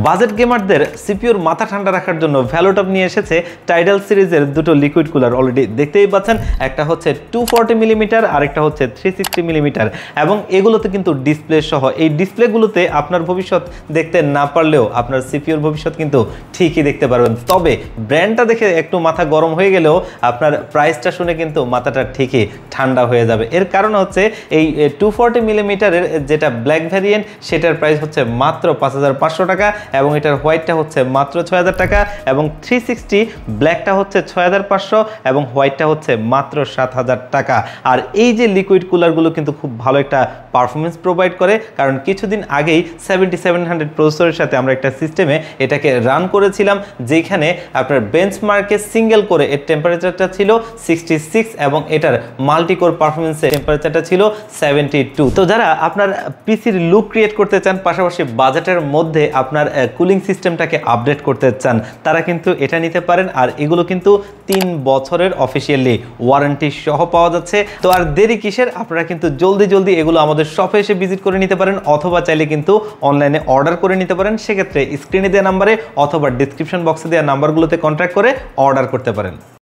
Budget গেমারদের সিপিইউর মাথা ঠান্ডা রাখার জন্য ভ্যালোটপ নিয়ে এসেছে টাইডাল সিরিজের দুটো লিকুইড কুলার। অলরেডি দেখতেই পাচ্ছেন, একটা হচ্ছে 240 মিলিমিটার আর একটা হচ্ছে 360 মিলিমিটার, এবং এগুলোতে কিন্তু ডিসপ্লে সহ। এই ডিসপ্লেগুলোতে আপনার ভবিষ্যৎ দেখতে না পারলেও আপনার সিপিইউর ভবিষ্যৎ কিন্তু ঠিকই দেখতে পারবেন। তবে ব্র্যান্ডটা দেখে একটু মাথা গরম হয়ে গেলেও আপনার প্রাইসটা শুনে কিন্তু মাথাটা ঠিকই ঠান্ডা হয়ে যাবে। এর কারণ হচ্ছে এই 240 মিলিমিটারের যেটা ব্ল্যাক ভ্যারিয়েন্ট সেটার প্রাইস হচ্ছে মাত্র 5500 টাকা, এবং এটার হোয়াইটটা হচ্ছে মাত্র 6000 টাকা, এবং 360 ব্ল্যাকটা হচ্ছে 6500 এবং হোয়াইটটা হচ্ছে মাত্র 7000 টাকা। আর এই যে লিকুইড কুলারগুলো কিন্তু খুব ভালো একটা পারফরমেন্স প্রোভাইড করে, কারণ কিছুদিন আগেই 7700 প্রসেসরের সাথে আমরা একটা সিস্টেমে এটাকে রান করেছিলাম, যেখানে আপনার বেঞ্চমার্কে সিঙ্গেল করে এর টেম্পারেচারটা ছিল 66 এবং এটার মাল্টিকোর পারফরমেন্সের টেম্পারেচারটা ছিল 72। তো যারা আপনার পিসির লুক ক্রিয়েট করতে চান, পাশাপাশি বাজেটের মধ্যে আপনার কুলিং সিস্টেমটাকে আপডেট করতে চান, তারা কিন্তু এটা নিতে পারেন। আর এগুলো কিন্তু 3 বছরের অফিসিয়ালি ওয়ারেন্টি সহ পাওয়া যাচ্ছে। তো আর দেরি কিসের, আপনারা কিন্তু জলদি এগুলো আমাদের শপে এসে ভিজিট করে নিতে পারেন, অথবা চাইলে কিন্তু অনলাইনে অর্ডার করে নিতে পারেন। সেক্ষেত্রে স্ক্রিনে দেওয়া নাম্বারে অথবা ডিসক্রিপশন বক্সে দেওয়া নাম্বারগুলোতে কন্ট্যাক্ট করে অর্ডার করতে পারেন।